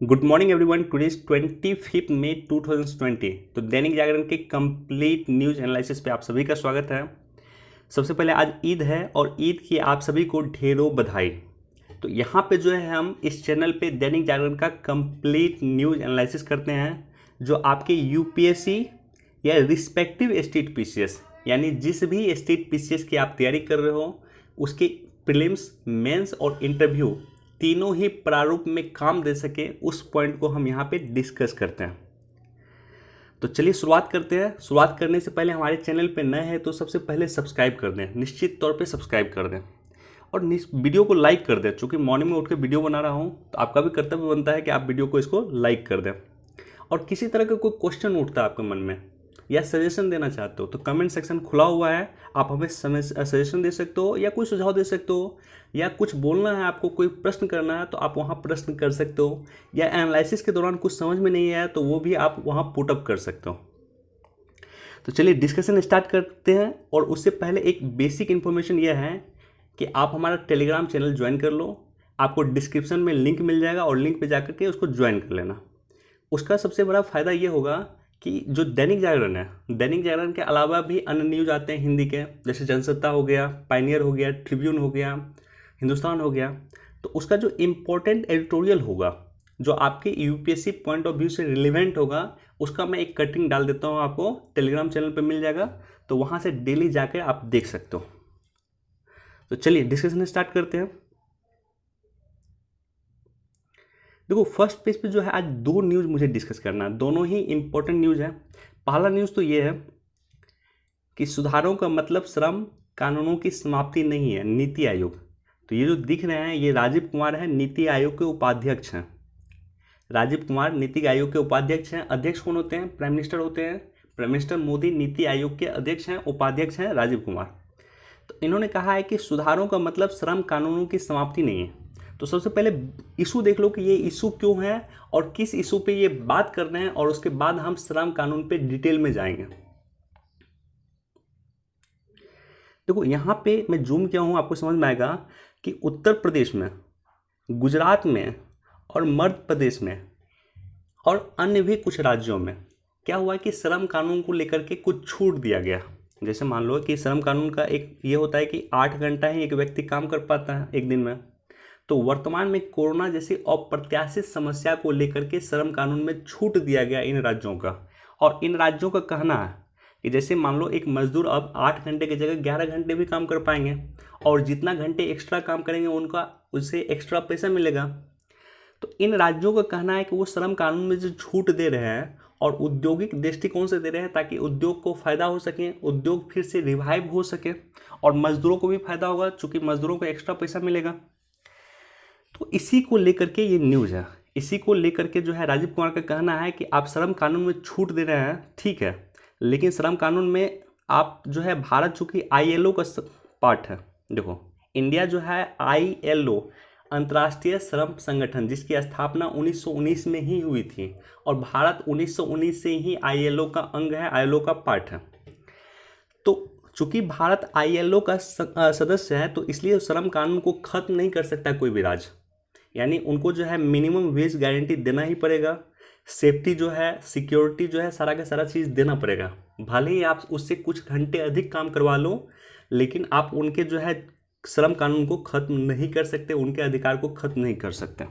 Good morning everyone. Today is 25 मई 2020। तो दैनिक जागरण के complete news analysis पे आप सभी का स्वागत है। सबसे पहले आज ईद है और ईद की आप सभी को ढेरों बधाई। तो यहाँ पे जो है हम इस चैनल पे दैनिक जागरण का कंप्लीट न्यूज़ एनालिसिस करते हैं जो आपके यूपीएससी या रिस्पेक्टिव स्टेट पीसीएस यानी जिस भी स्टेट पीसीएस की आप तैयारी कर रहे हो उसके प्रीलिम्स, मेंस और इंटरव्यू तीनों ही प्रारूप में काम दे सके, उस पॉइंट को हम यहाँ पे डिस्कस करते हैं। तो चलिए शुरुआत करते हैं। शुरुआत करने से पहले हमारे चैनल पे नए हैं तो सबसे पहले सब्सक्राइब कर दें, निश्चित तौर पे सब्सक्राइब कर दें और वीडियो को लाइक कर दें। चूँकि मॉर्निंग में उठ के वीडियो बना रहा हूँ तो आपका भी कर्तव्य बनता है कि आप वीडियो को इसको लाइक कर दें। और किसी तरह का कोई क्वेश्चन उठता है आपके मन में या सजेशन देना चाहते हो तो कमेंट सेक्शन खुला हुआ है, आप हमें सजेशन दे सकते हो या कोई सुझाव दे सकते हो, या कुछ बोलना है आपको, कोई प्रश्न करना है तो आप वहाँ प्रश्न कर सकते हो, या एनालिसिस के दौरान कुछ समझ में नहीं आया तो वो भी आप वहाँ पुटअप कर सकते हो। तो चलिए डिस्कशन स्टार्ट करते हैं। और उससे पहले एक बेसिक इन्फॉर्मेशन यह है कि आप हमारा टेलीग्राम चैनल ज्वाइन कर लो। आपको डिस्क्रिप्शन में लिंक मिल जाएगा और लिंक पे जाकर के उसको ज्वाइन कर लेना। उसका सबसे बड़ा फ़ायदा ये होगा कि जो दैनिक जागरण है, दैनिक जागरण के अलावा भी अन्य न्यूज़ आते हैं हिंदी के, जैसे जनसत्ता हो गया, पायनियर हो गया, ट्रिब्यून हो गया, हिंदुस्तान हो गया। तो उसका जो इम्पोर्टेंट एडिटोरियल होगा, जो आपके यूपीएससी पॉइंट ऑफ व्यू से रिलेवेंट होगा, उसका मैं एक कटिंग डाल देता हूँ, आपको टेलीग्राम चैनल पर मिल जाएगा। तो वहाँ से डेली जाकर आप देख सकते हो। तो चलिए डिस्कशन स्टार्ट करते हैं। देखो फर्स्ट पेज पे जो है आज दो न्यूज़ मुझे डिस्कस करना है, दोनों ही इंपॉर्टेंट न्यूज़ है। पहला न्यूज़ तो ये है कि सुधारों का मतलब श्रम कानूनों की समाप्ति नहीं है, नीति आयोग। तो ये जो दिख रहे हैं ये राजीव कुमार है, नीति आयोग के उपाध्यक्ष हैं। राजीव कुमार नीति आयोग के उपाध्यक्ष हैं। अध्यक्ष कौन होते हैं? प्राइम मिनिस्टर होते हैं। प्राइम मिनिस्टर मोदी नीति आयोग के अध्यक्ष हैं, उपाध्यक्ष हैं राजीव कुमार। तो इन्होंने कहा है कि सुधारों का मतलब श्रम कानूनों की समाप्ति नहीं है। तो सबसे पहले इशू देख लो कि ये इशू क्यों है और किस इशू पे ये बात कर रहे हैं, और उसके बाद हम श्रम कानून पे डिटेल में जाएंगे। देखो यहाँ पे मैं जूम किया हूँ, आपको समझ में आएगा कि उत्तर प्रदेश में, गुजरात में और मध्य प्रदेश में और अन्य भी कुछ राज्यों में क्या हुआ कि श्रम कानून को लेकर के कुछ छूट दिया गया। जैसे मान लो कि श्रम कानून का एक ये होता है कि 8 घंटा ही एक व्यक्ति काम कर पाता है एक दिन में। तो वर्तमान में कोरोना जैसी अप्रत्याशित समस्या को लेकर के श्रम कानून में छूट दिया गया इन राज्यों का। और इन राज्यों का कहना है कि जैसे मान लो एक मजदूर अब 8 घंटे की जगह 11 घंटे भी काम कर पाएंगे, और जितना घंटे एक्स्ट्रा काम करेंगे उनका उससे एक्स्ट्रा पैसा मिलेगा। तो इन राज्यों का कहना है कि वो श्रम कानून में जो छूट दे रहे हैं और औद्योगिक दृष्टिकोण से दे रहे हैं ताकि उद्योग को फ़ायदा हो सके, उद्योग फिर से रिवाइव हो सके और मजदूरों को भी फ़ायदा होगा चूँकि मजदूरों को एक्स्ट्रा पैसा मिलेगा। तो इसी को लेकर के ये न्यूज़ है। इसी को लेकर के जो है राजीव कुमार का कहना है कि आप श्रम कानून में छूट दे रहे हैं, ठीक है, लेकिन श्रम कानून में आप जो है भारत चूँकि आईएलओ का पार्ट है। देखो इंडिया जो है आईएलओ, अंतर्राष्ट्रीय श्रम संगठन, जिसकी स्थापना 1919 में ही हुई थी, और भारत 1919 से ही आईएलओ का अंग है, आईएलओ का पार्ट है। तो चूंकि भारत आईएलओ का सदस्य है तो इसलिए श्रम कानून को खत्म नहीं कर सकता कोई भी राज्य। यानी उनको जो है मिनिमम वेज गारंटी देना ही पड़ेगा, सेफ्टी जो है, सिक्योरिटी जो है, सारा का सारा चीज़ देना पड़ेगा। भले ही आप उससे कुछ घंटे अधिक काम करवा लो, लेकिन आप उनके जो है श्रम कानून को खत्म नहीं कर सकते, उनके अधिकार को खत्म नहीं कर सकते।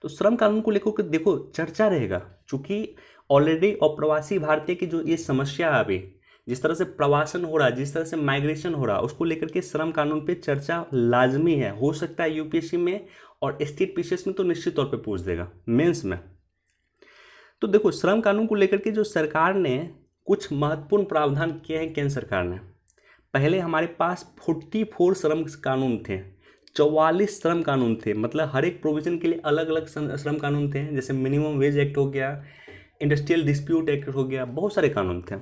तो श्रम कानून को लेकर के देखो चर्चा रहेगा, चूँकि ऑलरेडी अप्रवासी भारतीय की जो ये समस्या है अभी, जिस तरह से प्रवासन हो रहा है, जिस तरह से माइग्रेशन हो रहा है, उसको लेकर के श्रम कानून पे चर्चा लाजमी है। हो सकता है यूपीएससी में और स्टेट पीसीएस में तो निश्चित तौर पे पूछ देगा, मेंस में। तो देखो श्रम कानून को लेकर के जो सरकार ने कुछ महत्वपूर्ण प्रावधान किए हैं केंद्र सरकार ने। पहले हमारे पास 44 श्रम कानून थे, 44 श्रम कानून थे, मतलब हर एक प्रोविजन के लिए अलग अलग श्रम कानून थे। जैसे मिनिमम वेज एक्ट हो गया, इंडस्ट्रियल डिस्प्यूट एक्ट हो गया, बहुत सारे कानून थे।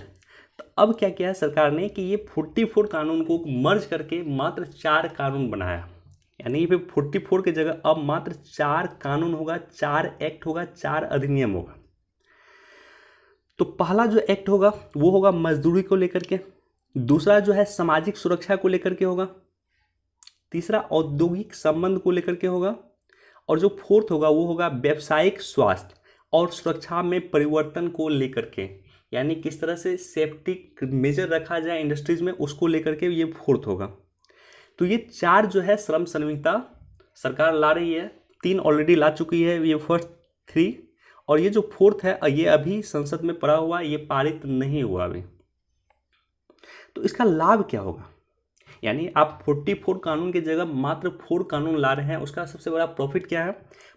तो अब क्या किया है सरकार ने कि ये 44 कानून को मर्ज करके मात्र 4 कानून बनाया। यानी ये 44 की जगह अब मात्र 4 कानून होगा, 4 एक्ट होगा, 4 अधिनियम होगा। तो पहला जो एक्ट होगा वो होगा मजदूरी को लेकर के, दूसरा जो है सामाजिक सुरक्षा को लेकर के होगा, तीसरा औद्योगिक संबंध को लेकर के होगा, और जो फोर्थ होगा वो होगा व्यावसायिक स्वास्थ्य और सुरक्षा में परिवर्तन को लेकर के, यानी किस तरह से सेफ्टी मेजर रखा जाए इंडस्ट्रीज में, उसको लेकर के ये फोर्थ होगा। तो ये 4 जो है श्रम संहिता सरकार ला रही है, 3 ऑलरेडी ला चुकी है, ये फर्स्ट 3, और ये जो फोर्थ है ये अभी संसद में पड़ा हुआ, ये पारित नहीं हुआ अभी। तो इसका लाभ क्या होगा, यानी आप 44 कानून की जगह मात्र 4 कानून ला रहे हैं, उसका सबसे बड़ा प्रॉफिट क्या है?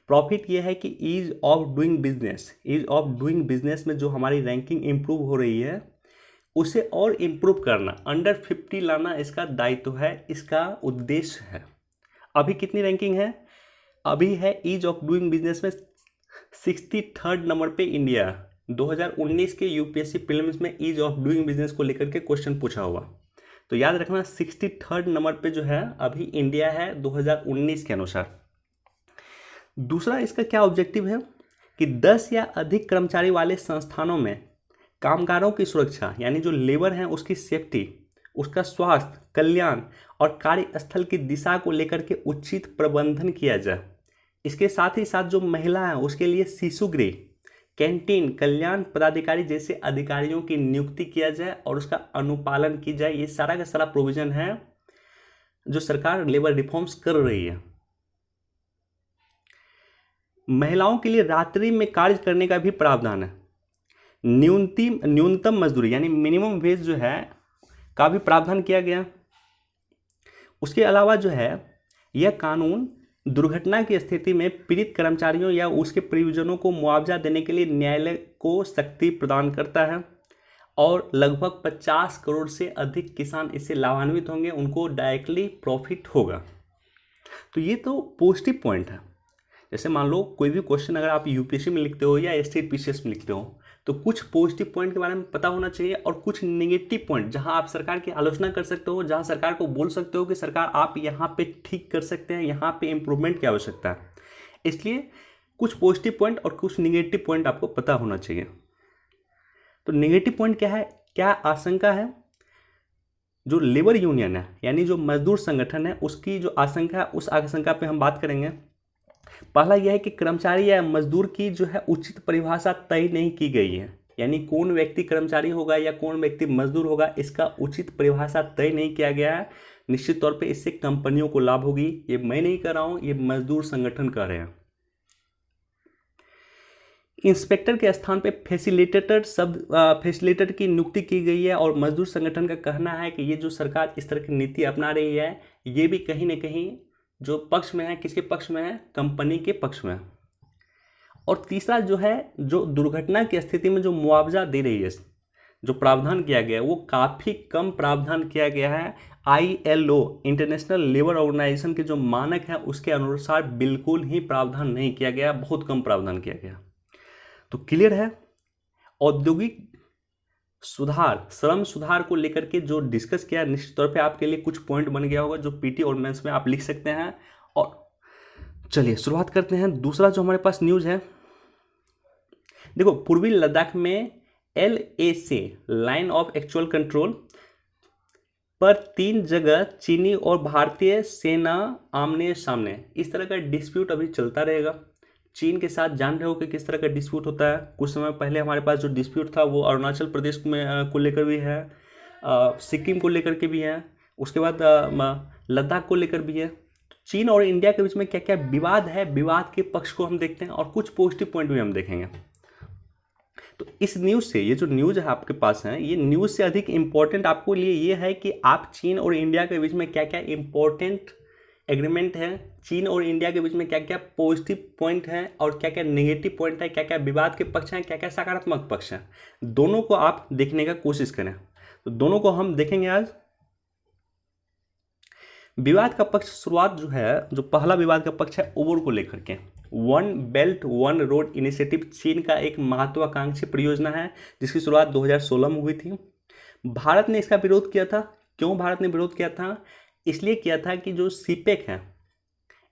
प्रॉफिट ये है कि ईज ऑफ डूइंग बिजनेस में जो हमारी रैंकिंग इम्प्रूव हो रही है उसे और इम्प्रूव करना, अंडर 50 लाना इसका दायित्व है, इसका उद्देश्य है। अभी कितनी रैंकिंग है? अभी है ईज ऑफ डूइंग बिजनेस में 63rd नंबर पे इंडिया। 2019 के यूपीएससी प्रीलिम्स में ईज ऑफ डूइंग बिजनेस को लेकर के क्वेश्चन पूछा हुआ, तो याद रखना 63rd नंबर पे जो है अभी इंडिया है 2019 के अनुसार। दूसरा इसका क्या ऑब्जेक्टिव है कि 10 या अधिक कर्मचारी वाले संस्थानों में कामगारों की सुरक्षा, यानी जो लेबर हैं उसकी सेफ्टी, उसका स्वास्थ्य, कल्याण और कार्यस्थल की दिशा को लेकर के उचित प्रबंधन किया जाए। इसके साथ ही साथ जो महिला है उसके लिए शिशु गृह, कैंटीन, कल्याण पदाधिकारी जैसे अधिकारियों की नियुक्ति किया जाए और उसका अनुपालन की जाए। ये सारा का सारा प्रोविजन है जो सरकार लेबर रिफॉर्म्स कर रही है। महिलाओं के लिए रात्रि में कार्य करने का भी प्रावधान है। न्यूनतम मजदूरी यानी मिनिमम वेज जो है का भी प्रावधान किया गया। उसके अलावा जो है यह कानून दुर्घटना की स्थिति में पीड़ित कर्मचारियों या उसके परिजनों को मुआवजा देने के लिए न्यायालय को शक्ति प्रदान करता है और लगभग 50 करोड़ से अधिक किसान इससे लाभान्वित होंगे, उनको डायरेक्टली प्रॉफिट होगा। तो ये तो पॉजिटिव पॉइंट है। जैसे मान लो कोई भी क्वेश्चन अगर आप यूपीएससी में लिखते हो या स्टेट पीसीएस में लिखते हो तो कुछ पॉजिटिव पॉइंट के बारे में पता होना चाहिए और कुछ नेगेटिव पॉइंट जहां आप सरकार की आलोचना कर सकते हो, जहां सरकार को बोल सकते हो कि सरकार आप यहां पे ठीक कर सकते हैं, यहां पे इम्प्रूवमेंट की आवश्यकता है। इसलिए कुछ पॉजिटिव पॉइंट और कुछ नेगेटिव पॉइंट आपको पता होना चाहिए। तो नेगेटिव पॉइंट क्या है, क्या आशंका है? जो लेबर यूनियन है यानी जो मजदूर संगठन है उसकी जो आशंका है उस आशंका पे हम बात करेंगे। पहला यह है कि कर्मचारी या मजदूर की जो है उचित परिभाषा तय नहीं की गई है, यानी कौन व्यक्ति कर्मचारी होगा या कौन व्यक्ति मजदूर होगा इसका उचित परिभाषा तय नहीं किया गया है। निश्चित तौर पे इससे कंपनियों को लाभ होगी, ये मैं नहीं कह रहा हूं, ये मजदूर संगठन कह रहे हैं। इंस्पेक्टर के स्थान पे फैसिलिटेटर की नियुक्ति की गई है और मजदूर संगठन का कहना है कि ये जो सरकार इस तरह की नीति अपना रही है ये भी कहीं ना कहीं जो पक्ष में है, किसके पक्ष में है? कंपनी के पक्ष में। और तीसरा जो है जो दुर्घटना की स्थिति में जो मुआवजा दे रही है, जो प्रावधान किया गया है वो काफ़ी कम प्रावधान किया गया है। ILO इंटरनेशनल लेबर ऑर्गेनाइजेशन के जो मानक है उसके अनुसार बिल्कुल ही प्रावधान नहीं किया गया, बहुत कम प्रावधान किया गया। तो क्लियर है, औद्योगिक सुधार, श्रम सुधार को लेकर के जो डिस्कस किया निश्चित तौर पे आपके लिए कुछ पॉइंट बन गया होगा जो पीटी और मेंस में आप लिख सकते हैं। और चलिए शुरुआत करते हैं। दूसरा जो हमारे पास न्यूज़ है, देखो पूर्वी लद्दाख में LAC line of actual control पर 3 जगह चीनी और भारतीय सेना आमने सामने, इस तरह का डिस्प्यूट अभी चलता रहेगा। चीन के साथ जान रहे हो कि किस तरह का डिस्प्यूट होता है। कुछ समय पहले हमारे पास जो डिस्प्यूट था वो अरुणाचल प्रदेश में को लेकर भी है, सिक्किम को लेकर के भी है, उसके बाद लद्दाख को लेकर भी है। चीन और इंडिया के बीच में क्या क्या विवाद है, विवाद के पक्ष को हम देखते हैं और कुछ पॉजिटिव पॉइंट भी हम देखेंगे। तो इस न्यूज़ से, ये जो न्यूज़ है आपके पास है, ये न्यूज़ से अधिक इम्पोर्टेंट आपको लिए ये है कि आप चीन और इंडिया के बीच में क्या क्या इम्पोर्टेंट एग्रीमेंट है, चीन और इंडिया के बीच में क्या क्या पॉजिटिव पॉइंट है और क्या क्या नेगेटिव पॉइंट है, क्या क्या विवाद के पक्ष हैं, क्या क्या सकारात्मक पक्ष हैं, दोनों को आप देखने का कोशिश करें। तो दोनों को हम देखेंगे आज। विवाद का पक्ष शुरुआत जो है, जो पहला विवाद का पक्ष है ओवर को लेकर के। One belt one road initiative चीन का एक महत्वाकांक्षी परियोजना है जिसकी शुरुआत 2016 में हुई थी। भारत ने इसका विरोध किया था। क्यों भारत ने विरोध किया था? इसलिए किया था कि जो सीपेक है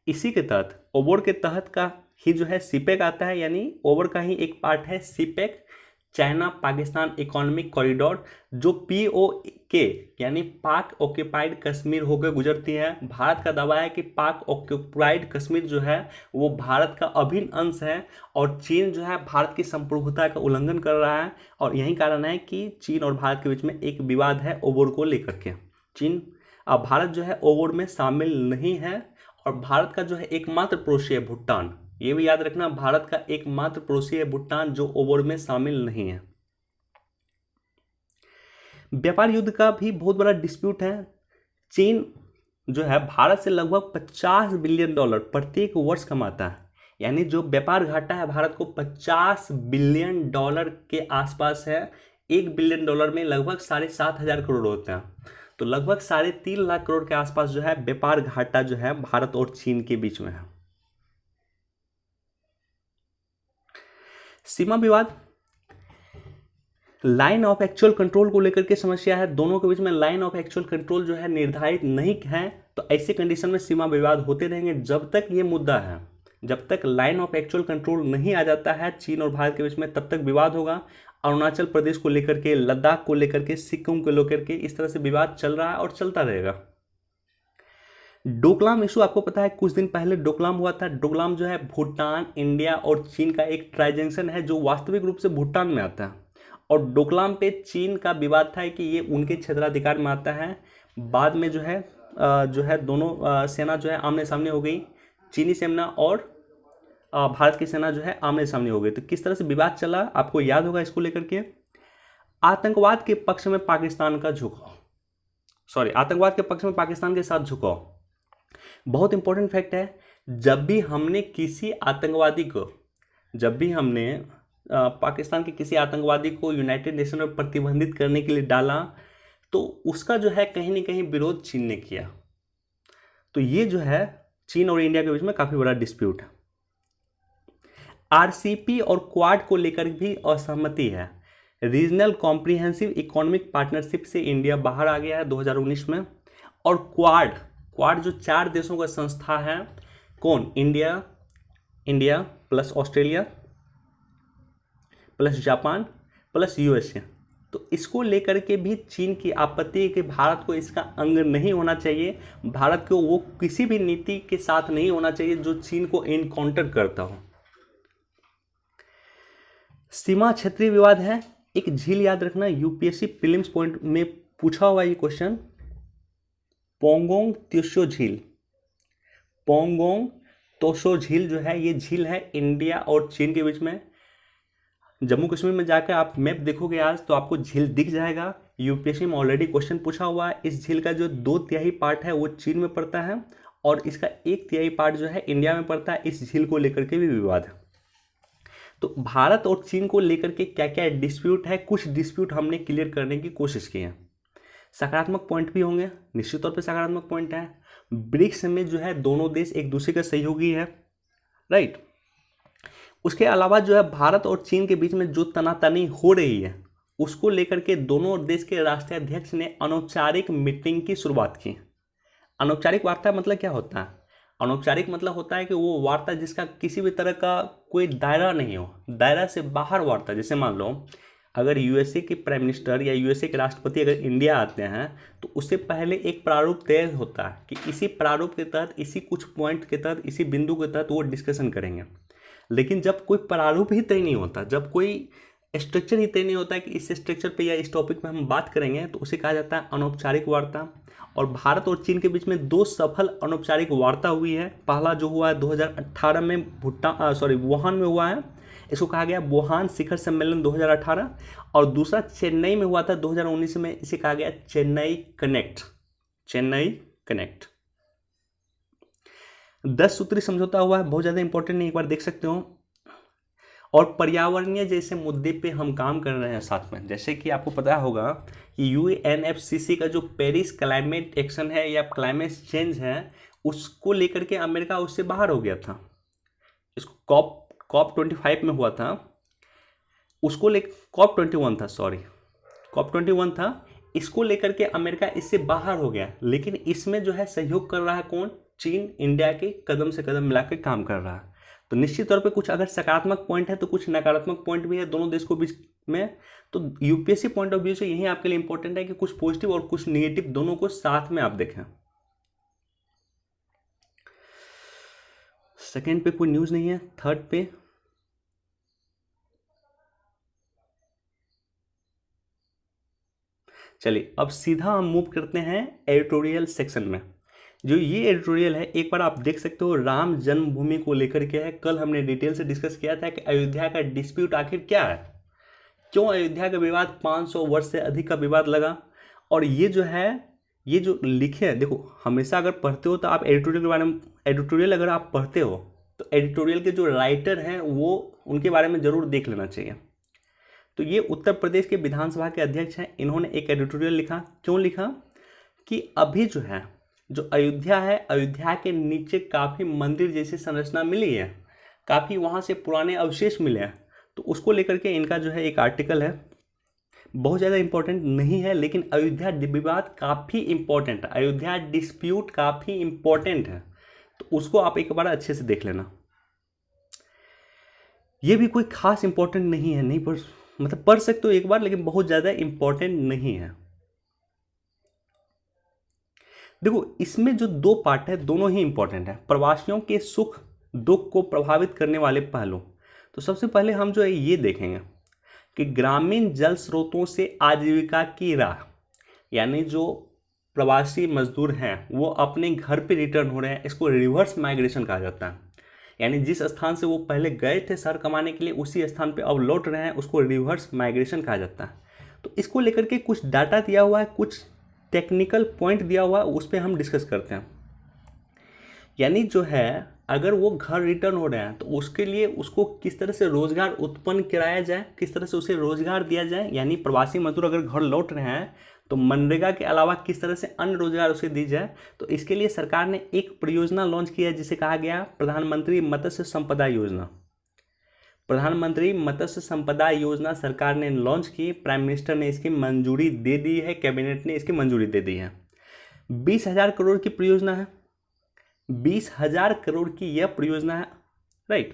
इसी के तहत, ओवर के तहत का ही जो है सीपेक आता है, यानी ओवर का ही एक पार्ट है CPEC. China Pakistan economic corridor जो POK यानी पाक ऑक्यूपाइड कश्मीर होकर गुजरती है। भारत का दावा है कि पाक ऑक्यूपाइड कश्मीर जो है वो भारत का अभिन्न अंश है और चीन जो है भारत की संप्रभुता का उल्लंघन कर रहा है और यही कारण है कि चीन और भारत के बीच में एक विवाद है ओवोर को लेकर के। चीन भारत जो है ओवोर में शामिल नहीं है और भारत का जो है एकमात्र पड़ोसी है भूटान, ये भी याद रखना, भारत का एकमात्र पड़ोसी है भूटान जो ओवोर में शामिल नहीं है। व्यापार युद्ध का भी बहुत बड़ा डिस्प्यूट है। चीन जो है भारत से लगभग $50 बिलियन प्रत्येक वर्ष कमाता है, यानी जो व्यापार घाटा है भारत को $50 बिलियन के आसपास है। $1 बिलियन में लगभग 7,500 करोड़ होते हैं, तो लगभग 3.5 लाख करोड़ के आसपास जो है व्यापार घाटा जो है भारत और चीन के बीच में है। सीमा विवाद, लाइन ऑफ एक्चुअल कंट्रोल को लेकर के समस्या है। दोनों के बीच में लाइन ऑफ एक्चुअल कंट्रोल जो है निर्धारित नहीं है, तो ऐसे कंडीशन में सीमा विवाद होते रहेंगे जब तक ये मुद्दा है। जब तक लाइन ऑफ एक्चुअल कंट्रोल नहीं आ जाता है चीन और भारत के बीच में, तब तक विवाद होगा। अरुणाचल प्रदेश को लेकर के, लद्दाख को लेकर के, सिक्किम को लेकर के इस तरह से विवाद चल रहा है और चलता रहेगा। डोकलाम इशू आपको पता है, कुछ दिन पहले डोकलाम हुआ था। डोकलाम जो है भूटान, इंडिया और चीन का एक ट्राई जंक्शन है जो वास्तविक रूप से भूटान में आता है और डोकलाम पे चीन का विवाद था कि ये उनके क्षेत्राधिकार में आता है। बाद में जो है दोनों सेना जो है आमने सामने हो गई, चीनी सेना और भारत की सेना जो है आमने सामने हो गई। तो किस तरह से विवाद चला आपको याद होगा इसको लेकर के। आतंकवाद के पक्ष में पाकिस्तान का झुकाव, आतंकवाद के पक्ष में पाकिस्तान के साथ झुकाव बहुत इंपॉर्टेंट फैक्ट है। जब भी हमने पाकिस्तान के किसी आतंकवादी को यूनाइटेड नेशन में प्रतिबंधित करने के लिए डाला तो उसका जो है कहीं ना कहीं विरोध चीन ने किया। तो ये जो है चीन और इंडिया के बीच में काफ़ी बड़ा डिस्प्यूट है। RCP और क्वाड को लेकर भी असहमति है। रीजनल कॉम्प्रिहेंसिव इकोनॉमिक पार्टनरशिप से इंडिया बाहर आ गया है 2019 में। और क्वाड जो 4 देशों का संस्था है, कौन? India plus Australia plus Japan plus USA, तो इसको लेकर के भी चीन की आपत्ति है कि भारत को इसका अंग नहीं होना चाहिए, भारत को वो किसी भी नीति के साथ नहीं होना चाहिए जो चीन को इनकाउंटर करता हो। सीमा क्षेत्रीय विवाद है। एक झील याद रखना, UPSC प्रीलिम्स पॉइंट में पूछा हुआ ये क्वेश्चन, पोंगोंग त्सो झील। पोंगोंग त्सो झील जो है ये झील है इंडिया और चीन के बीच में। जम्मू कश्मीर में जाकर आप मैप देखोगे आज तो आपको झील दिख जाएगा। UPSC में ऑलरेडी क्वेश्चन पूछा हुआ है। इस झील का जो 2/3 पार्ट है वो चीन में पड़ता है और इसका 1/3 पार्ट जो है इंडिया में पड़ता है। इस झील को लेकर के भी विवाद है। तो भारत और चीन को लेकर के क्या क्या डिस्प्यूट है, कुछ डिस्प्यूट हमने क्लियर करने की कोशिश की है। सकारात्मक पॉइंट भी होंगे, निश्चित तौर पे सकारात्मक पॉइंट है। ब्रिक्स में जो है दोनों देश एक दूसरे का सहयोगी है, राइट। उसके अलावा जो है भारत और चीन के बीच में जो तनातनी हो रही है उसको लेकर के दोनों देश के राष्ट्रीय अध्यक्ष ने अनौपचारिक मीटिंग की शुरुआत की। अनौपचारिक वार्ता मतलब क्या होता है? अनौपचारिक मतलब होता है कि वो वार्ता जिसका किसी भी तरह का कोई दायरा नहीं हो, दायरा से बाहर वार्ता। जैसे मान लो अगर USA के प्राइम मिनिस्टर या USA के राष्ट्रपति अगर इंडिया आते हैं तो उससे पहले एक प्रारूप तय होता है कि इसी प्रारूप के तहत, इसी कुछ पॉइंट के तहत, इसी बिंदु के तहत वो डिस्कशन करेंगे। लेकिन जब कोई प्रारूप ही तय नहीं होता, जब कोई स्ट्रक्चर ही तय नहीं होता है कि इस स्ट्रक्चर पे या इस टॉपिक पे हम बात करेंगे, तो उसे कहा जाता है अनौपचारिक वार्ता। और भारत और चीन के बीच में 2 सफल अनौपचारिक वार्ता हुई है। पहला जो हुआ है 2018 में वुहान में हुआ है, इसको कहा गया वुहान शिखर सम्मेलन 2018। और दूसरा चेन्नई में हुआ था 2019 में, इसे कहा गया चेन्नई कनेक्ट। 10 सूत्री समझौता हुआ है, बहुत ज़्यादा इंपॉर्टेंट नहीं, एक बार देख सकते हो। और पर्यावरणीय जैसे मुद्दे पे हम काम कर रहे हैं साथ में। जैसे कि आपको पता होगा कि UNFCCC का जो पेरिस क्लाइमेट एक्शन है या क्लाइमेट चेंज है, उसको लेकर के अमेरिका उससे बाहर हो गया था। इसको COP 25 में हुआ था, उसको ले COP 21 था, इसको लेकर के अमेरिका इससे बाहर हो गया। लेकिन इसमें जो है सहयोग कर रहा है कौन? चीन इंडिया के कदम से कदम मिलाकर काम कर रहा है। तो निश्चित तौर पे कुछ अगर सकारात्मक पॉइंट है तो कुछ नकारात्मक पॉइंट भी है दोनों देश को बीच में। तो यूपीएससी पॉइंट ऑफ व्यू से यही आपके लिए इंपॉर्टेंट है कि कुछ पॉजिटिव और कुछ निगेटिव दोनों को साथ में आप देखें। सेकेंड पे कोई न्यूज़ नहीं है। थर्ड पे चलिए अब सीधा हम मूव करते हैं एडिटोरियल सेक्शन में। जो ये एडिटोरियल है एक बार आप देख सकते हो, राम जन्मभूमि को लेकर के है। कल हमने डिटेल से डिस्कस किया था कि अयोध्या का डिस्प्यूट आखिर क्या है, क्यों अयोध्या का विवाद 500 वर्ष से अधिक का विवाद लगा। और ये जो है ये जो लिखे हैं, देखो हमेशा अगर पढ़ते हो तो आप एडिटोरियल के बारे में, एडिटोरियल अगर आप पढ़ते हो तो एडिटोरियल के जो राइटर हैं वो उनके बारे में ज़रूर देख लेना चाहिए। तो ये उत्तर प्रदेश के विधानसभा के अध्यक्ष हैं, इन्होंने एक एडिटोरियल लिखा। क्यों लिखा कि अभी जो है जो अयोध्या है, अयोध्या के नीचे काफ़ी मंदिर जैसी संरचना मिली है, काफ़ी वहाँ से पुराने अवशेष मिले हैं। तो उसको लेकर के इनका जो है एक आर्टिकल है, बहुत ज़्यादा इम्पोर्टेंट नहीं है लेकिन अयोध्या विवाद काफ़ी इम्पोर्टेंट है, अयोध्या डिस्प्यूट काफ़ी इम्पोर्टेंट है। तो उसको आप एक बार अच्छे से देख लेना। ये भी कोई खास इम्पोर्टेंट नहीं है, नहीं मतलब पढ़ सकते हो एक बार, लेकिन बहुत ज़्यादा इम्पोर्टेंट नहीं है। देखो इसमें जो दो पार्ट है दोनों ही इम्पोर्टेंट है, प्रवासियों के सुख दुख को प्रभावित करने वाले पहलू। तो सबसे पहले हम जो है ये देखेंगे कि ग्रामीण जल स्रोतों से आजीविका की राह, यानी जो प्रवासी मजदूर हैं वो अपने घर पे रिटर्न हो रहे हैं, इसको रिवर्स माइग्रेशन कहा जाता है। यानी जिस स्थान से वो पहले गए थे शहर कमाने के लिए उसी स्थान पे अब लौट रहे हैं, उसको रिवर्स माइग्रेशन कहा जाता है। तो इसको लेकर के कुछ डाटा दिया हुआ है, कुछ टेक्निकल पॉइंट दिया हुआ है, उस पर हम डिस्कस करते हैं। यानी जो है अगर वो घर रिटर्न हो रहे हैं तो उसके लिए उसको किस तरह से रोजगार उत्पन्न कराया जाए, किस तरह से उसे रोजगार दिया जाए। यानी प्रवासी मजदूर अगर घर लौट रहे हैं तो मनरेगा के अलावा किस तरह से अन्य रोजगार उसे दी जाए। तो इसके लिए सरकार ने एक परियोजना लॉन्च किया है जिसे कहा गया प्रधानमंत्री मत्स्य संपदा योजना। प्रधानमंत्री मत्स्य संपदा योजना सरकार ने लॉन्च की, प्राइम मिनिस्टर ने इसकी मंजूरी दे दी है, कैबिनेट ने इसकी मंजूरी दे दी है। 20,000 करोड़ की परियोजना है, 20,000 करोड़ की यह परियोजना है, राइट।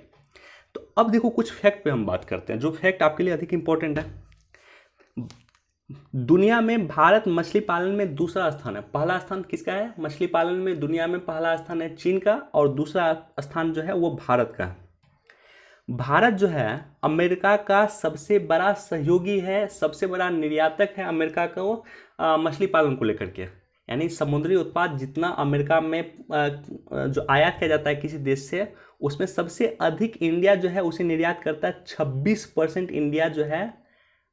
तो अब देखो कुछ फैक्ट पे हम बात करते हैं जो फैक्ट आपके लिए अधिक इंपॉर्टेंट है। दुनिया में भारत मछली पालन में दूसरा स्थान है। पहला स्थान किसका है मछली पालन में? दुनिया में पहला स्थान है चीन का और दूसरा स्थान जो है वो भारत का है। भारत जो है अमेरिका का सबसे बड़ा सहयोगी है, सबसे बड़ा निर्यातक है अमेरिका को मछली पालन को लेकर के। यानी समुद्री उत्पाद जितना अमेरिका में जो आयात किया जाता है किसी देश से, उसमें सबसे अधिक इंडिया जो है उसे निर्यात करता है। 26% इंडिया जो है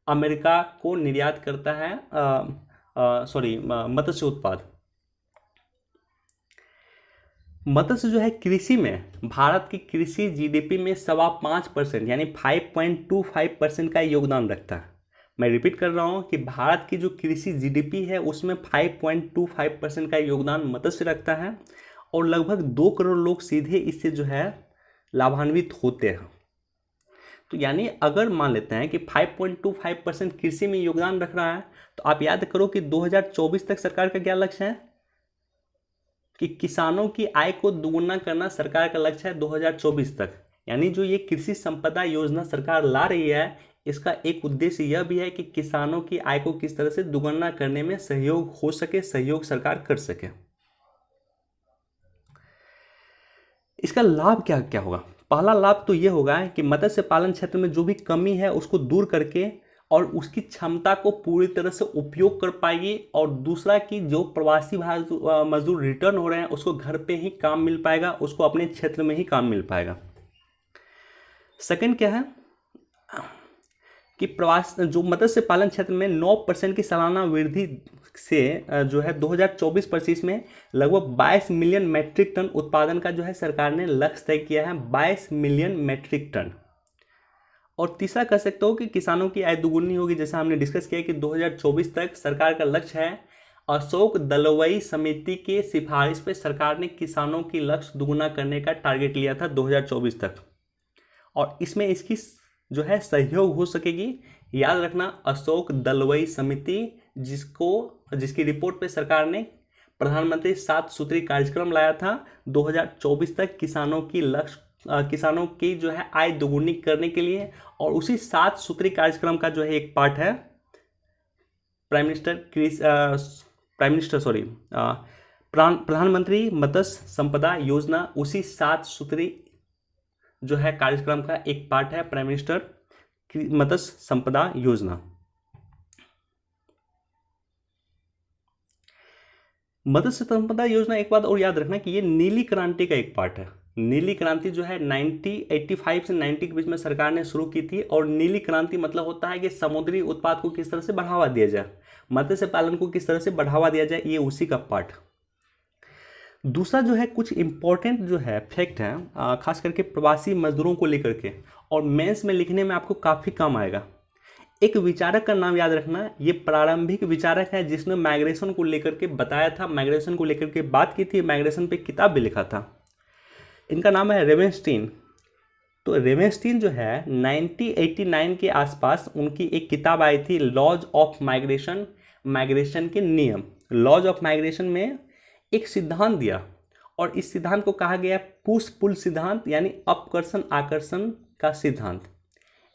अमेरिका को निर्यात करता है मत्स्य उत्पाद। मत्स्य जो है कृषि में भारत की कृषि जीडीपी में 5.25% यानी 5.25% का योगदान रखता है। मैं रिपीट कर रहा हूँ कि भारत की जो कृषि जीडीपी है उसमें 5.25% का योगदान मत्स्य रखता है और लगभग 2 करोड़ लोग सीधे इससे जो है लाभान्वित होते हैं। तो यानी अगर मान लेते हैं कि 5.25% कृषि में योगदान रख रहा है तो आप याद करो कि 2024 तक सरकार का क्या लक्ष्य है कि किसानों की आय को दोगुना करना सरकार का लक्ष्य है 2024 तक। यानी जो ये कृषि संपदा योजना सरकार ला रही है इसका एक उद्देश्य यह भी है कि किसानों की आय को किस तरह से दोगुना करने में सहयोग हो सके, सहयोग सरकार कर सके। इसका लाभ क्या क्या होगा? पहला लाभ तो ये होगा कि मत्स्य पालन क्षेत्र में जो भी कमी है उसको दूर करके और उसकी क्षमता को पूरी तरह से उपयोग कर पाएगी। और दूसरा कि जो प्रवासी मजदूर रिटर्न हो रहे हैं उसको घर पे ही काम मिल पाएगा, उसको अपने क्षेत्र में ही काम मिल पाएगा। सेकंड क्या है कि जो मत्स्य पालन क्षेत्र में 9% की सालाना वृद्धि से जो है 2024-25 में लगभग 22 मिलियन मैट्रिक टन उत्पादन का जो है सरकार ने लक्ष्य तय किया है, 22 मिलियन मैट्रिक टन। और तीसरा कह सकते हो कि किसानों की आय दोगुनी होगी, जैसा हमने डिस्कस किया कि 2024 तक सरकार का लक्ष्य है। अशोक दलवई समिति के सिफारिश पे सरकार ने किसानों की लक्ष्य दोगुना करने का टारगेट लिया था 2024 तक, और इसमें इसकी जो है सहयोग हो सकेगी। याद रखना अशोक दलवई समिति जिसकी रिपोर्ट पे सरकार ने प्रधानमंत्री 7 सूत्री कार्यक्रम लाया था 2024 तक किसानों की लक्ष्य किसानों की जो है आय दोगुनी करने के लिए, और उसी 7 सूत्री कार्यक्रम का जो है एक पार्ट है प्रधानमंत्री मत्स्य संपदा योजना। उसी 7 सूत्री जो है कार्यक्रम का एक पार्ट है प्राइम मिनिस्टर मत्स्य संपदा योजना। मत्स्य संपदा योजना, एक बात और याद रखना कि ये नीली क्रांति का एक पार्ट है। नीली क्रांति जो है 1985 से 90 के बीच में सरकार ने शुरू की थी, और नीली क्रांति मतलब होता है कि समुद्री उत्पाद को किस तरह से बढ़ावा दिया जाए, मत्स्य पालन को किस तरह से बढ़ावा दिया जाए, ये उसी का पार्ट। दूसरा जो है कुछ इंपॉर्टेंट जो है फैक्ट है, खास करके प्रवासी मजदूरों को लेकर के, और मेंस में लिखने में आपको काफ़ी काम आएगा। एक विचारक का नाम याद रखना, ये प्रारंभिक विचारक है जिसने माइग्रेशन को लेकर के बताया था, माइग्रेशन को लेकर के बात की थी, माइग्रेशन पे किताब भी लिखा था। इनका नाम है रेवेनस्टीन। तो रेवेनस्टीन जो है 1989 के आसपास उनकी एक किताब आई थी, लॉज ऑफ माइग्रेशन, माइग्रेशन के नियम। लॉज ऑफ माइग्रेशन में एक सिद्धांत दिया, और इस सिद्धांत को कहा गया पुश पुल सिद्धांत, यानी अपकर्षण आकर्षण का सिद्धांत।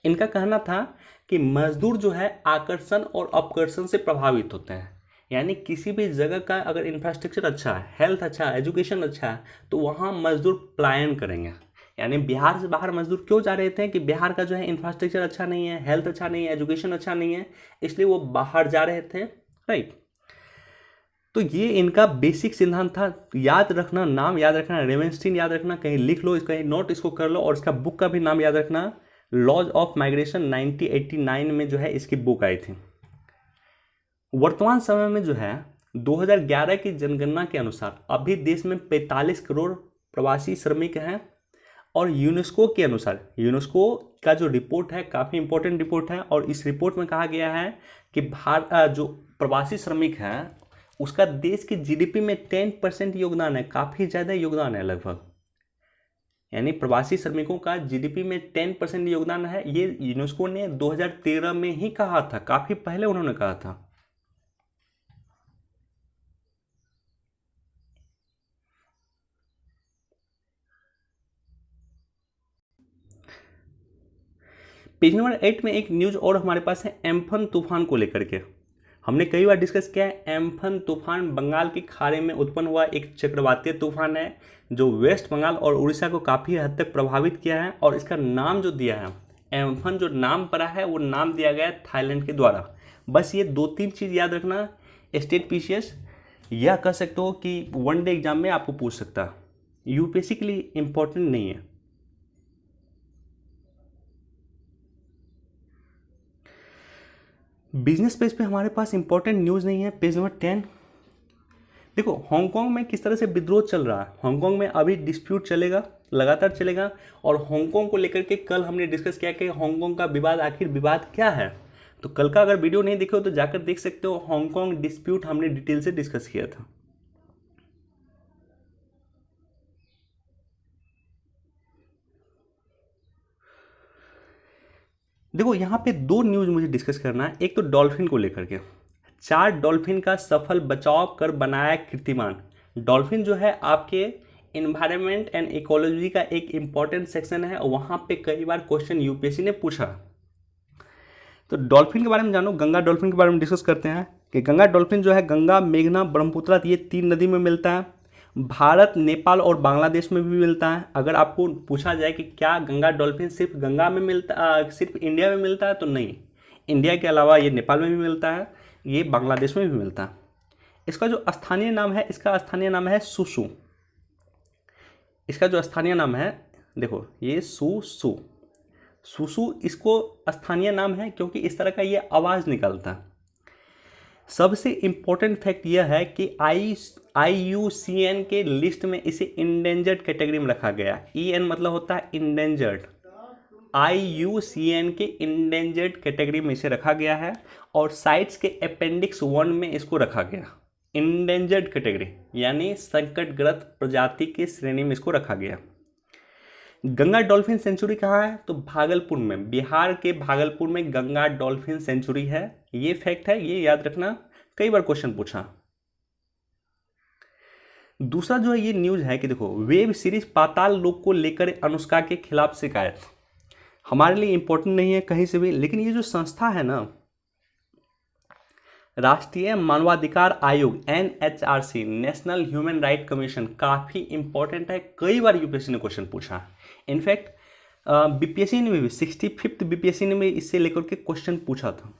इनका कहना था कि मजदूर जो है आकर्षण और अपकर्षण से प्रभावित होते हैं, यानी किसी भी जगह का अगर इंफ्रास्ट्रक्चर अच्छा है, हेल्थ अच्छा है, एजुकेशन अच्छा है, तो वहाँ मजदूर पलायन करेंगे। यानी बिहार से बाहर मजदूर क्यों जा रहे थे कि बिहार का जो है इंफ्रास्ट्रक्चर अच्छा नहीं है, हेल्थ अच्छा नहीं है, एजुकेशन अच्छा नहीं है, इसलिए वो बाहर जा रहे थे, राइट। तो ये इनका बेसिक सिद्धांत था। याद रखना, नाम याद रखना, रेवेनस्टीन याद रखना, कहीं लिख लो, कहीं नोट इसको कर लो, और इसका बुक का भी नाम याद रखना, लॉज ऑफ माइग्रेशन। 1989 में जो है इसकी बुक आई थी। वर्तमान समय में जो है 2011 की जनगणना के अनुसार अभी देश में 45 करोड़ प्रवासी श्रमिक हैं, और यूनेस्को के अनुसार, यूनेस्को का जो रिपोर्ट है काफ़ी इंपॉर्टेंट रिपोर्ट है, और इस रिपोर्ट में कहा गया है कि भारत जो प्रवासी श्रमिक हैं उसका देश की जीडीपी में 10% योगदान है, काफ़ी ज़्यादा योगदान है लगभग। यानी प्रवासी श्रमिकों का जीडीपी में 10% योगदान है। ये यूनेस्को ने 2013 में ही कहा था, काफ़ी पहले उन्होंने कहा था। पेज नंबर 8 में एक न्यूज़ और हमारे पास है एम्फन तूफान को लेकर के। हमने कई बार डिस्कस किया है, एम्फन तूफान बंगाल की खाड़ी में उत्पन्न हुआ एक चक्रवातीय तूफान है जो वेस्ट बंगाल और उड़ीसा को काफ़ी हद तक प्रभावित किया है, और इसका नाम जो दिया है, एम्फन जो नाम पड़ा है वो नाम दिया गया है थाईलैंड के द्वारा। बस ये 2-3 चीज़ याद रखना, स्टेट पीसीएस, यह कह सकते हो कि वनडे एग्जाम में आपको पूछ सकता है, यूपीएससी के लिए इंपॉर्टेंट नहीं है। बिजनेस पेज पे हमारे पास इंपॉर्टेंट न्यूज़ नहीं है। पेज नंबर 10 देखो, हांगकांग में किस तरह से विद्रोह चल रहा है। हांगकांग में अभी डिस्प्यूट चलेगा, लगातार चलेगा, और हांगकांग को लेकर के कल हमने डिस्कस किया कि हांगकांग का विवाद आखिर विवाद क्या है। तो कल का अगर वीडियो नहीं देखे हो तो जाकर देख सकते हो, हांगकांग डिस्प्यूट हमने डिटेल से डिस्कस किया था। देखो यहाँ पे 2 न्यूज़ मुझे डिस्कस करना है। एक तो डॉल्फिन को लेकर के, 4 डॉल्फिन का सफल बचाव कर बनाया कीर्तिमान। डॉल्फिन जो है आपके इन्वायरमेंट एंड इकोलॉजी का एक इम्पॉर्टेंट सेक्शन है, और वहाँ पे कई बार क्वेश्चन यूपीएससी ने पूछा। तो डॉल्फिन के बारे में जानो, गंगा डॉल्फिन के बारे में डिस्कस करते हैं कि गंगा डॉल्फिन जो है गंगा, मेघना, ब्रह्मपुत्रा, ये 3 नदी में मिलता है। भारत, नेपाल और बांग्लादेश में भी मिलता है। अगर आपको पूछा जाए कि क्या गंगा डॉल्फिन सिर्फ गंगा में मिलता, सिर्फ इंडिया में मिलता है, तो नहीं, इंडिया के अलावा ये नेपाल में भी मिलता है, ये बांग्लादेश में भी मिलता है। इसका जो स्थानीय नाम है, इसका स्थानीय नाम है सुसु। इसका जो स्थानीय नाम है, देखो ये सुसु, सुसु इसको स्थानीय नाम है क्योंकि इस तरह का ये आवाज़ निकलता है। सबसे इम्पोर्टेंट फैक्ट यह है कि IUCN के लिस्ट में इसे इंडेंजर्ड कैटेगरी में रखा गया। EN मतलब होता है इंडेंजर्ड, IUCN के इंडेंजर्ड कैटेगरी में इसे रखा गया है, और साइट्स के अपेंडिक्स 1 में इसको रखा गया। इंडेंजर्ड कैटेगरी यानी संकटग्रस्त प्रजाति की श्रेणी में इसको रखा गया। गंगा डॉल्फिन सेंचुरी कहाँ है, तो भागलपुर में, बिहार के भागलपुर में गंगा डॉल्फिन सेंचुरी है। ये फैक्ट है, ये याद रखना, कई बार क्वेश्चन पूछा। दूसरा जो है ये न्यूज़ है कि देखो, वेब सीरीज पाताल लोक को लेकर अनुष्का के खिलाफ शिकायत। हमारे लिए इंपॉर्टेंट नहीं है कहीं से भी, लेकिन ये जो संस्था है ना, राष्ट्रीय मानवाधिकार आयोग NHRC, national human right commission, काफ़ी इंपॉर्टेंट है। कई बार यूपीएससी ने क्वेश्चन पूछा है। इनफैक्ट बीपीएससी ने भी 65th बीपीएससी ने भी इससे लेकर के क्वेश्चन पूछा था।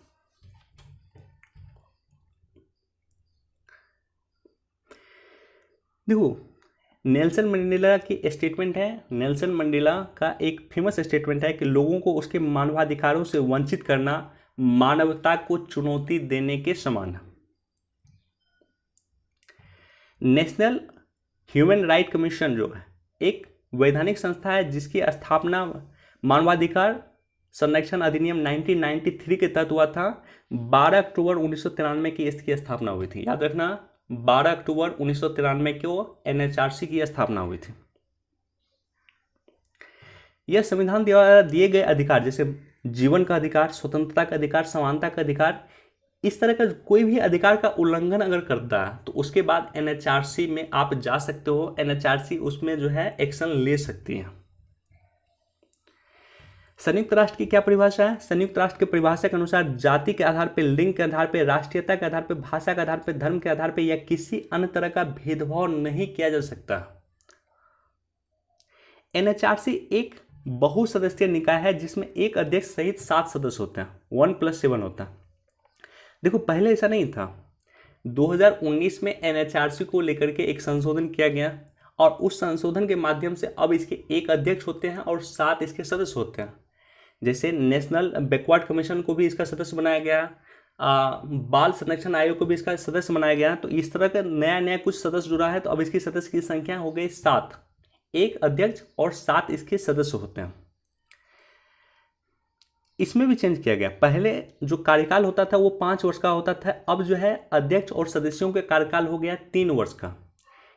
देखो, नेल्सन मंडेला की स्टेटमेंट है। नेल्सन मंडेला का एक फेमस स्टेटमेंट है कि लोगों को उसके मानवाधिकारों से वंचित करना मानवता को चुनौती देने के समान है। नेशनल ह्यूमन राइट कमीशन जो है एक वैधानिक संस्था है जिसकी स्थापना मानवाधिकार संरक्षण अधिनियम 1993 के तहत हुआ था। 12 अक्टूबर 1993 की इसकी स्थापना हुई थी। याद रखना, 12 अक्टूबर 1993 को NHRC की स्थापना हुई थी। यह संविधान द्वारा दिए गए अधिकार, जैसे जीवन का अधिकार, स्वतंत्रता का अधिकार, समानता का अधिकार, इस तरह का कोई भी अधिकार का उल्लंघन अगर करता है तो उसके बाद NHRC में आप जा सकते हो। NHRC उसमें जो है एक्शन ले सकती है। संयुक्त राष्ट्र की क्या परिभाषा है? संयुक्त राष्ट्र की परिभाषा के अनुसार जाति के आधार पर, लिंग के आधार पर, राष्ट्रीयता के आधार पर, भाषा के आधार पर, धर्म के आधार पर या किसी अन्य तरह का भेदभाव नहीं किया जा सकता। NHRC एक बहुसदस्यीय निकाय है जिसमें एक अध्यक्ष सहित 7 सदस्य होते हैं। 1+7 होता है। देखो, पहले ऐसा नहीं था। 2019 में NHRC को लेकर के एक संशोधन किया गया और उस संशोधन के माध्यम से अब इसके एक अध्यक्ष होते हैं और 7 इसके सदस्य होते हैं। जैसे नेशनल बैकवर्ड कमीशन को भी इसका सदस्य बनाया गया, बाल संरक्षण आयोग को भी इसका सदस्य बनाया गया। तो इस तरह का नया नया कुछ सदस्य जुड़ा है, तो अब इसकी सदस्य की संख्या हो गई 7। एक अध्यक्ष और 7 इसके सदस्य होते हैं। इसमें भी चेंज किया गया। पहले जो कार्यकाल होता था वो 5 वर्ष का होता था। अब जो है अध्यक्ष और सदस्यों के कार्यकाल हो गया 3 वर्ष का।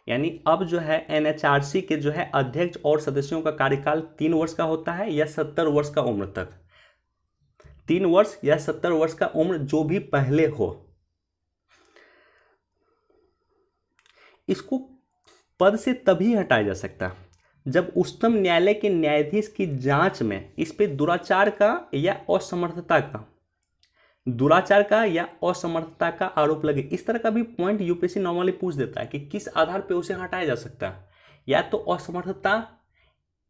यानी अब जो है NHRC के जो है अध्यक्ष और सदस्यों का कार्यकाल 3 वर्ष का होता है या 70 वर्ष का उम्र तक। 3 वर्ष या 70 वर्ष का उम्र जो भी पहले हो। इसको पद से तभी हटाया जा सकता है जब उच्चतम न्यायालय के न्यायाधीश की जांच में इस पे दुराचार का या असमर्थता का आरोप लगे। इस तरह का भी पॉइंट यूपीएससी नॉर्मली पूछ देता है कि किस आधार पे उसे हटाया जा सकता है। या तो असमर्थता,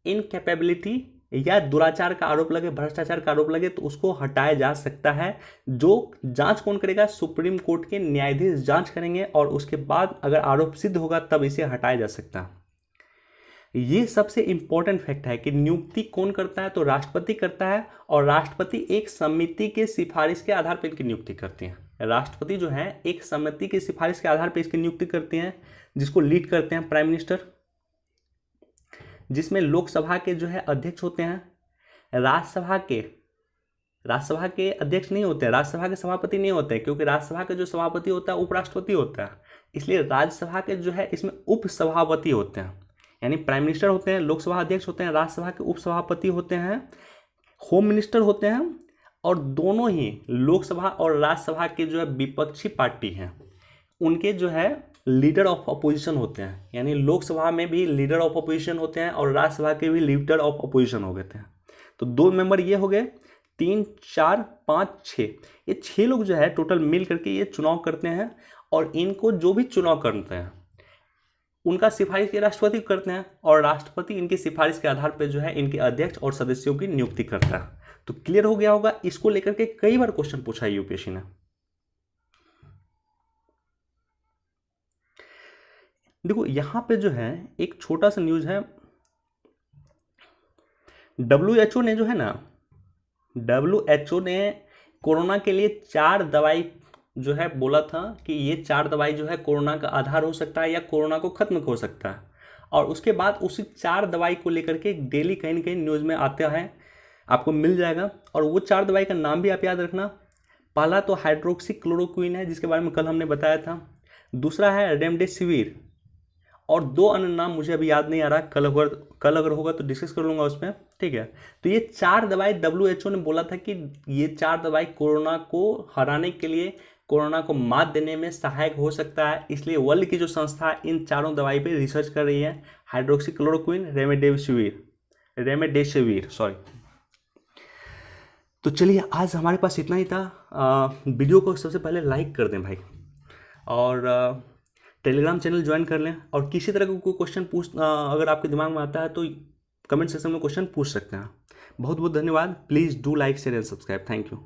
इनकैपेबिलिटी, या दुराचार का आरोप लगे, भ्रष्टाचार का आरोप लगे तो उसको हटाया जा सकता है। जो जांच कौन करेगा? सुप्रीम कोर्ट के न्यायाधीश जांच करेंगे और उसके बाद अगर आरोप सिद्ध होगा तब इसे हटाया जा सकता है। ये सबसे इंपॉर्टेंट फैक्ट है कि नियुक्ति कौन करता है? तो राष्ट्रपति करता है और राष्ट्रपति एक समिति के सिफारिश के आधार पर इनकी नियुक्ति करते हैं। राष्ट्रपति जो है एक समिति की सिफारिश के आधार पर इसकी नियुक्ति करते हैं, जिसको लीड करते हैं प्राइम मिनिस्टर, जिसमें लोकसभा के जो है अध्यक्ष होते हैं। राज्यसभा के अध्यक्ष नहीं होते हैं, राज्यसभा के सभापति नहीं होते हैं, क्योंकि राज्यसभा के जो सभापति होता है उपराष्ट्रपति होता है। इसलिए राज्यसभा के जो है इसमें उपसभापति होते हैं। यानी प्राइम मिनिस्टर होते हैं, लोकसभा अध्यक्ष होते हैं, राज्यसभा के उपसभापति होते हैं, होम मिनिस्टर होते हैं, और दोनों ही लोकसभा और राज्यसभा के जो है विपक्षी पार्टी हैं उनके जो है लीडर ऑफ अपोजिशन होते हैं। यानी लोकसभा में भी लीडर ऑफ अपोजिशन होते हैं और राज्यसभा के भी लीडर ऑफ अपोजिशन हो गए थे। तो 2 मेंबर ये हो गए, 3, 4, 5, 6, ये 6 लोग जो है टोटल मिल करके ये चुनाव करते हैं। और इनको जो भी चुनाव करते हैं उनका सिफारिश के राष्ट्रपति करते हैं और राष्ट्रपति इनकी सिफारिश के आधार पर जो है इनके अध्यक्ष और सदस्यों की नियुक्ति करता है। तो क्लियर हो गया होगा। इसको लेकर के कई बार क्वेश्चन पूछा है यूपीएससी ने। देखो, यहां पे जो है एक छोटा सा न्यूज है। WHO ने जो है ना, WHO ने कोरोना के लिए 4 दवाई जो है बोला था कि ये 4 दवाई जो है कोरोना का आधार हो सकता है या कोरोना को खत्म हो सकता है। और उसके बाद उसी 4 दवाई को लेकर के डेली कहीं ना कहीं न्यूज़ में आते हैं, आपको मिल जाएगा। और वो 4 दवाई का नाम भी आप याद रखना। पहला तो हाइड्रोक्सी क्लोरोक्विन है, जिसके बारे में कल हमने बताया था। दूसरा है रेमडेसिविर, और 2 अन्य नाम मुझे अभी याद नहीं आ रहा। कल अगर होगा तो डिस्कस कर लूँगा उसमें, ठीक है। तो ये 4 दवाई WHO ने बोला था कि ये 4 दवाई कोरोना को हराने के लिए, कोरोना को मात देने में सहायक हो सकता है। इसलिए वर्ल्ड की जो संस्था है इन चारों दवाई पे रिसर्च कर रही है, हाइड्रोक्सीक्लोरोक्विन, रेमडेसिविर सॉरी। तो चलिए आज हमारे पास इतना ही था। वीडियो को सबसे पहले लाइक कर दें भाई, और टेलीग्राम चैनल ज्वाइन कर लें, और किसी तरह का कोई क्वेश्चन अगर आपके दिमाग में आता है तो कमेंट सेक्शन में क्वेश्चन पूछ सकते हैं। बहुत बहुत धन्यवाद। Please do like share and subscribe. Thank you.